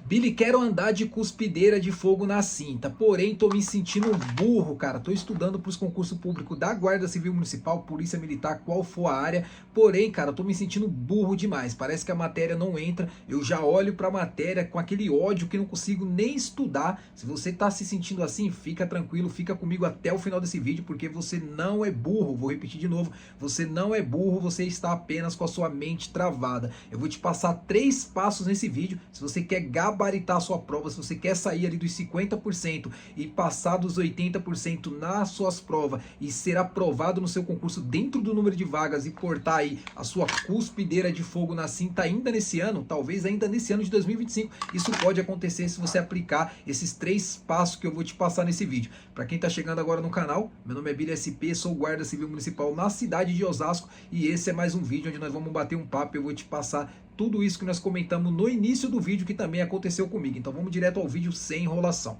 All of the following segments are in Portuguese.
Billy, quero andar de cuspideira de fogo na cinta, porém tô me sentindo um burro, cara. Tô estudando para os concursos públicos da Guarda Civil Municipal, Polícia Militar, qual for a área. Porém, cara, tô me sentindo burro demais. Parece que a matéria não entra. Eu já olho pra matéria com aquele ódio que não consigo nem estudar. Se você tá se sentindo assim, fica tranquilo, fica comigo até o final desse vídeo, porque você não é burro. Vou repetir de novo, você não é burro, você está apenas com a sua mente travada. Eu vou te passar 3 passos nesse vídeo. Se você quer gabaritar a sua prova, se você quer sair ali dos 50% e passar dos 80% nas suas provas e ser aprovado no seu concurso dentro do número de vagas e portar aí a sua cuspideira de fogo na cinta ainda nesse ano, talvez ainda nesse ano de 2025, isso pode acontecer se você aplicar esses 3 passos que eu vou te passar nesse vídeo. Para quem está chegando agora no canal, meu nome é Billy SP, sou guarda civil municipal na cidade de Osasco e esse é mais um vídeo onde nós vamos bater um papo. Eu vou te passar tudo isso que nós comentamos no início do vídeo, que também aconteceu comigo. Então vamos direto ao vídeo sem enrolação.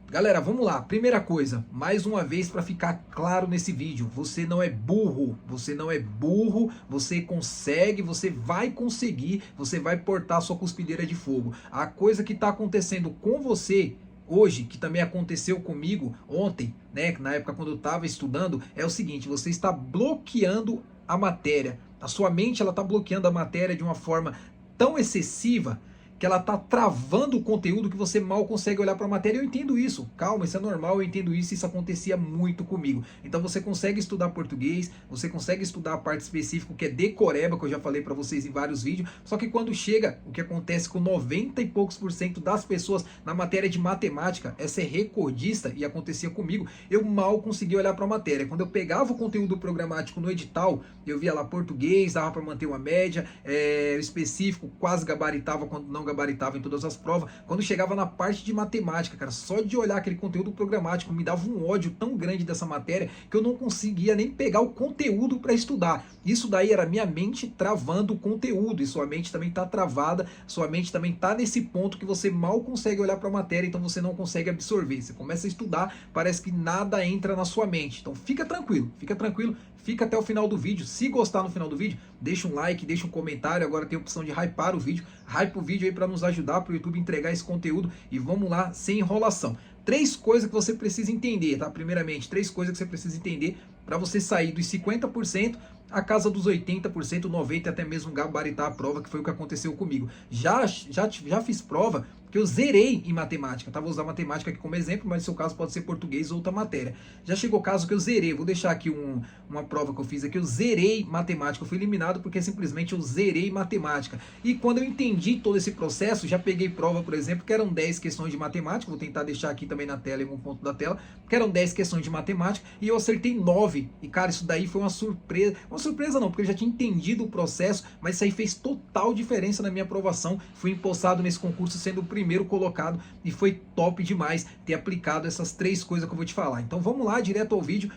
Galera, vamos lá. Primeira coisa, mais uma vez para ficar claro nesse vídeo, você não é burro, você não é burro, você consegue, você vai conseguir, você vai portar sua cuspideira de fogo. A coisa que está acontecendo com você hoje, que também aconteceu comigo ontem, né, na época quando eu estava estudando, é o seguinte: você está bloqueando a matéria. A sua mente, ela está bloqueando a matéria de uma forma tão excessiva que ela está travando o conteúdo que você mal consegue olhar para a matéria. Eu entendo isso, calma, isso é normal, eu entendo isso, isso acontecia muito comigo. Então você consegue estudar português, você consegue estudar a parte específica que é decoreba, que eu já falei para vocês em vários vídeos, só que quando chega, o que acontece com 90 e poucos por cento das pessoas na matéria de matemática, essa é recordista e acontecia comigo, eu mal conseguia olhar para a matéria. Quando eu pegava o conteúdo programático no edital, eu via lá português, dava para manter uma média, específico, quase gabaritava quando não gabaritava em todas as provas. Quando chegava na parte de matemática, cara, só de olhar aquele conteúdo programático me dava um ódio tão grande dessa matéria que eu não conseguia nem pegar o conteúdo para estudar. Isso daí era minha mente travando o conteúdo, e sua mente também está travada, sua mente também está nesse ponto que você mal consegue olhar para a matéria, então você não consegue absorver. Você começa a estudar, parece que nada entra na sua mente. Então fica tranquilo, fica até o final do vídeo. Se gostar no final do vídeo, deixa um like, deixa um comentário. Agora tem a opção de hypar o vídeo, hype o vídeo aí para nos ajudar, para o YouTube entregar esse conteúdo. E vamos lá, sem enrolação. 3 coisas que você precisa entender, tá? Primeiramente, 3 coisas que você precisa entender para você sair dos 50% a casa dos 80%, 90% até mesmo gabaritar a prova, que foi o que aconteceu comigo. Já fiz prova que eu zerei em matemática, tá? Vou usar matemática aqui como exemplo, mas no seu caso pode ser português ou outra matéria. Já chegou o caso que eu zerei, vou deixar aqui uma prova que eu fiz aqui, eu zerei matemática, eu fui eliminado porque simplesmente eu zerei matemática. E quando eu entendi todo esse processo, já peguei prova, por exemplo, que eram 10 questões de matemática, vou tentar deixar aqui também na tela, em algum ponto da tela, que eram 10 questões de matemática, e eu acertei 9, e cara, isso daí foi uma surpresa não, porque eu já tinha entendido o processo, mas isso aí fez total diferença na minha aprovação. Fui empossado nesse concurso sendo o primeiro colocado e foi top demais ter aplicado essas 3 coisas que eu vou te falar. Então vamos lá, direto ao vídeo.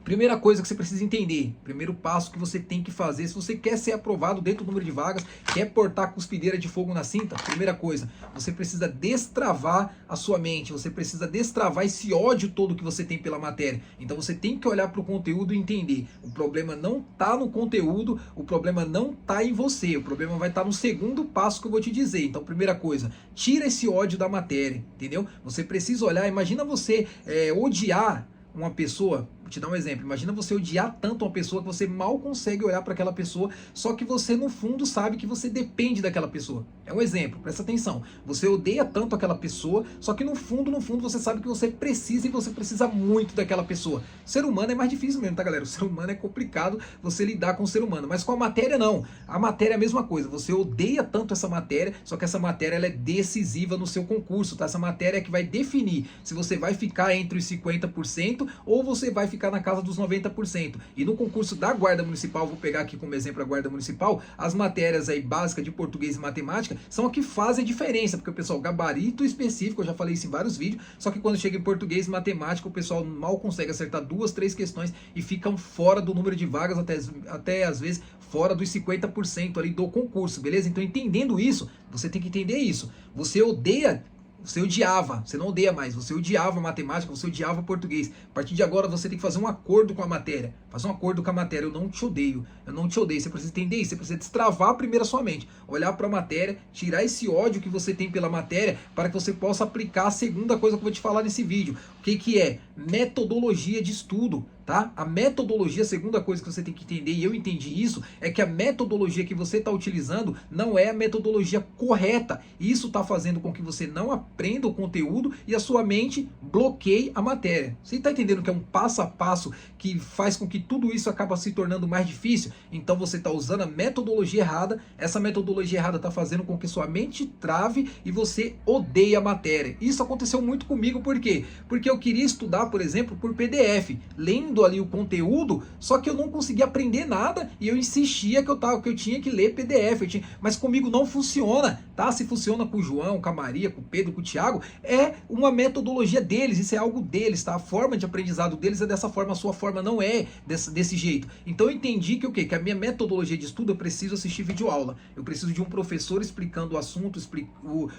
Primeira coisa que você precisa entender, primeiro passo que você tem que fazer, se você quer ser aprovado dentro do número de vagas, quer portar cuspideira de fogo na cinta, primeira coisa, você precisa destravar a sua mente, você precisa destravar esse ódio todo que você tem pela matéria. Então você tem que olhar para o conteúdo e entender, o problema não está no conteúdo, o problema não está em você, o problema vai estar no segundo passo que eu vou te dizer. Então primeira coisa, tira esse ódio da matéria, entendeu? Você precisa olhar, imagina você odiar uma pessoa. Vou te dar um exemplo, imagina você odiar tanto uma pessoa que você mal consegue olhar para aquela pessoa, só que você no fundo sabe que você depende daquela pessoa. É um exemplo, presta atenção, você odeia tanto aquela pessoa, só que no fundo você sabe que você precisa e você precisa muito daquela pessoa. O ser humano é mais difícil mesmo, tá galera? O ser humano é complicado você lidar com o ser humano, mas com a matéria não. A matéria é a mesma coisa, você odeia tanto essa matéria, só que essa matéria ela é decisiva no seu concurso, tá? Essa matéria é que vai definir se você vai ficar entre os 50% ou você vai ficar na casa dos 90%. E no concurso da Guarda Municipal, vou pegar aqui como exemplo a Guarda Municipal, as matérias aí básicas de português e matemática são a que fazem a diferença, porque o pessoal gabarito específico, eu já falei isso em vários vídeos, só que quando chega em português e matemática, o pessoal mal consegue acertar 2, 3 questões e ficam fora do número de vagas, até às vezes fora dos 50% ali do concurso, beleza? Então entendendo isso, você tem que entender isso. Você odeia Você odiava, você não odeia mais, você odiava matemática, você odiava português. A partir de agora você tem que fazer um acordo com a matéria. Fazer um acordo com a matéria. Eu não te odeio, eu não te odeio. Você precisa entender isso, você precisa destravar primeiro a sua mente. Olhar para a matéria, tirar esse ódio que você tem pela matéria para que você possa aplicar a segunda coisa que eu vou te falar nesse vídeo. O que é? Metodologia de estudo. Tá? A metodologia, a segunda coisa que você tem que entender, e eu entendi isso, é que a metodologia que você está utilizando não é a metodologia correta. Isso está fazendo com que você não aprenda o conteúdo e a sua mente bloqueie a matéria. Você está entendendo que é um passo a passo que faz com que tudo isso acaba se tornando mais difícil? Então você está usando a metodologia errada, essa metodologia errada está fazendo com que sua mente trave e você odeie a matéria. Isso aconteceu muito comigo, por quê? Porque eu queria estudar, por exemplo, por PDF, lendo ali o conteúdo, só que eu não conseguia aprender nada e eu insistia que eu tinha que ler PDF, mas comigo não funciona, tá? Se funciona com o João, com a Maria, com o Pedro, com o Thiago, é uma metodologia deles, isso é algo deles, tá? A forma de aprendizado deles é dessa forma, a sua forma não é desse jeito. Então eu entendi que o quê? Que a minha metodologia de estudo, eu preciso assistir videoaula, eu preciso de um professor explicando o assunto,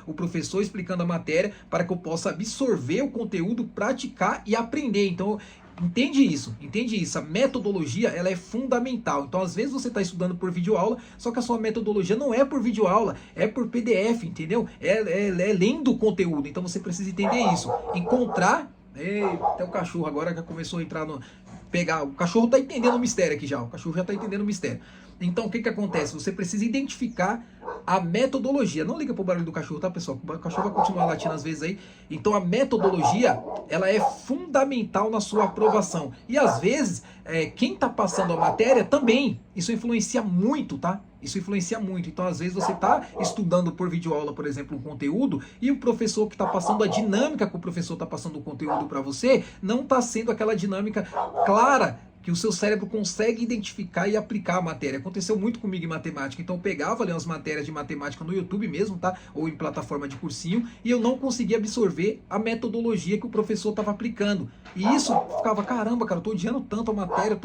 o professor explicando a matéria, para que eu possa absorver o conteúdo, praticar e aprender. Então entende isso, a metodologia ela é fundamental. Então às vezes você está estudando por videoaula, só que a sua metodologia não é por videoaula, é por PDF, entendeu? É lendo o conteúdo, então você precisa entender isso. Encontrar, até o cachorro agora já começou a entrar no... O cachorro está entendendo o mistério aqui já, o cachorro já está entendendo o mistério. Então o que acontece? Você precisa identificar a metodologia. Não liga pro barulho do cachorro, tá, pessoal? O cachorro vai continuar latindo às vezes aí. Então a metodologia, ela é fundamental na sua aprovação. E às vezes, quem tá passando a matéria também. Isso influencia muito, tá? Isso influencia muito. Então, às vezes, você está estudando por videoaula, por exemplo, um conteúdo, e o professor que está passando a dinâmica que o professor está passando o conteúdo para você, não está sendo aquela dinâmica clara que o seu cérebro consegue identificar e aplicar a matéria. Aconteceu muito comigo em matemática. Então eu pegava ali umas matérias de matemática no YouTube mesmo, tá? Ou em plataforma de cursinho, e eu não conseguia absorver a metodologia que o professor estava aplicando. E isso ficava, caramba, cara, eu tô odiando tanto a matéria,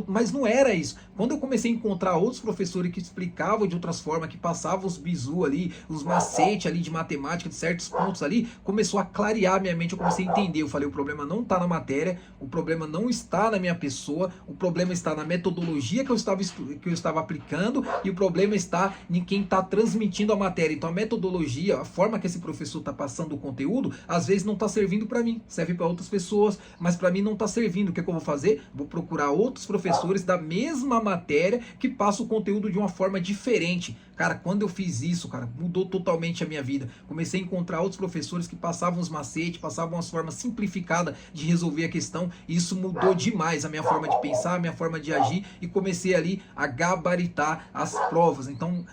mas não era isso. Quando eu comecei a encontrar outros professores que explicavam de outras formas, que passavam os bizu ali, os macetes ali de matemática, de certos pontos ali, começou a clarear minha mente, eu comecei a entender. Eu falei, o problema não está na matéria, o problema não está na minha pessoa, o problema está na metodologia que eu estava aplicando, e o problema está em quem está transmitindo a matéria. Então a metodologia, a forma que esse professor está passando o conteúdo, às vezes não está servindo para mim, serve para outras pessoas, mas para mim não está servindo. O que eu vou fazer? Vou procurar outros professores da mesma matéria que passam o conteúdo de uma forma diferente. Cara, quando eu fiz isso, cara, mudou totalmente a minha vida. Comecei a encontrar outros professores que passavam os macetes, passavam as formas simplificadas de resolver a questão, e isso mudou demais a minha forma de pensar, a minha forma de agir, e comecei ali a gabaritar as provas. Então,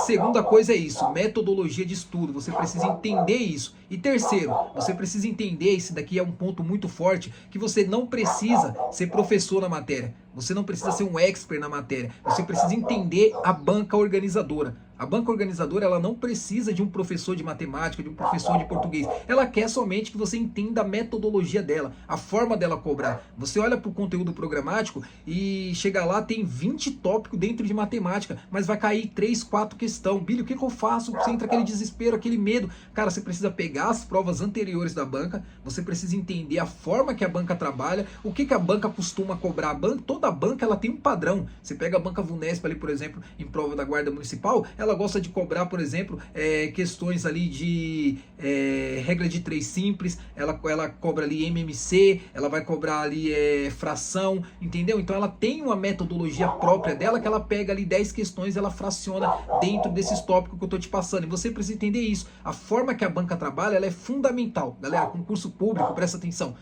segunda coisa é isso, metodologia de estudo, você precisa entender isso. E terceiro, você precisa entender, esse daqui é um ponto muito forte, que você não precisa ser professor na matéria, você não precisa ser um expert na matéria, você precisa entender a banca organizadora. A banca organizadora, ela não precisa de um professor de matemática, de um professor de português. Ela quer somente que você entenda a metodologia dela, a forma dela cobrar. Você olha para o conteúdo programático e chega lá, tem 20 tópicos dentro de matemática, mas vai cair 3, 4 questões. Billy, o que eu faço? Você entra aquele desespero, aquele medo. Cara, você precisa pegar as provas anteriores da banca, você precisa entender a forma que a banca trabalha, o que a banca costuma cobrar. Toda banca, ela tem um padrão. Você pega a banca Vunesp ali, por exemplo, em prova da Guarda Municipal, ela gosta de cobrar, por exemplo, questões ali de regra de 3 simples, ela cobra ali MMC, ela vai cobrar ali fração, entendeu? Então ela tem uma metodologia própria dela, que ela pega ali 10 questões, ela fraciona dentro desses tópicos que eu tô te passando, e você precisa entender isso. A forma que a banca trabalha, ela é fundamental. Galera, concurso público, presta atenção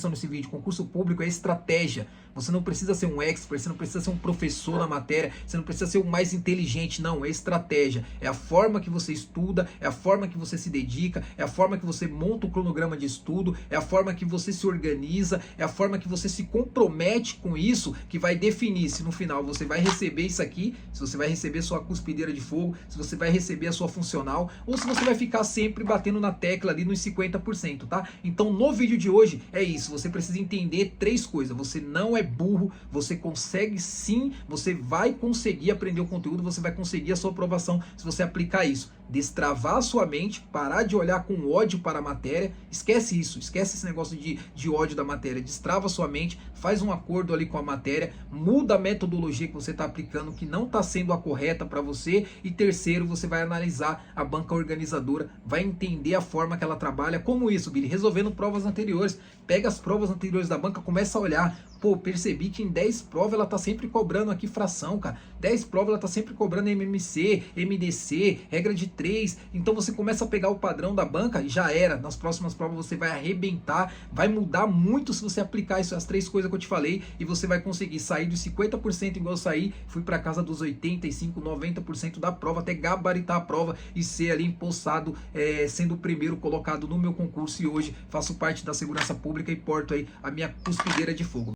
nesse vídeo, concurso público é estratégia. Você não precisa ser um expert, você não precisa ser um professor na matéria, você não precisa ser o mais inteligente, não, é estratégia. É a forma que você estuda, é a forma que você se dedica, é a forma que você monta o cronograma de estudo, é a forma que você se organiza, é a forma que você se compromete com isso, que vai definir se no final você vai receber isso aqui, se você vai receber sua cuspideira de fogo, se você vai receber a sua funcional, ou se você vai ficar sempre batendo na tecla ali nos 50%, tá? Então no vídeo de hoje é isso, você precisa entender 3 coisas. Você não é burro, você consegue sim, você vai conseguir aprender o conteúdo, você vai conseguir a sua aprovação se você aplicar isso. destravar a sua mente, parar de olhar com ódio para a matéria, esquece isso, esquece esse negócio de ódio da matéria, destrava a sua mente, faz um acordo ali com a matéria, muda a metodologia que você está aplicando, que não está sendo a correta para você, e terceiro, você vai analisar a banca organizadora, vai entender a forma que ela trabalha. Como isso, Billy? Resolvendo provas anteriores, pega as provas anteriores da banca, começa a olhar, pô, percebi que em 10 provas ela tá sempre cobrando aqui fração, cara. 10 provas ela tá sempre cobrando MMC, MDC, regra de 3. Então você começa a pegar o padrão da banca e já era. Nas próximas provas você vai arrebentar, vai mudar muito se você aplicar isso, as 3 coisas que eu te falei, e você vai conseguir sair dos 50% igual eu saí, fui para casa dos 85, 90% da prova, até gabaritar a prova e ser ali empossado, sendo o primeiro colocado no meu concurso, e hoje faço parte da segurança pública e porto aí a minha cuspideira de fogo.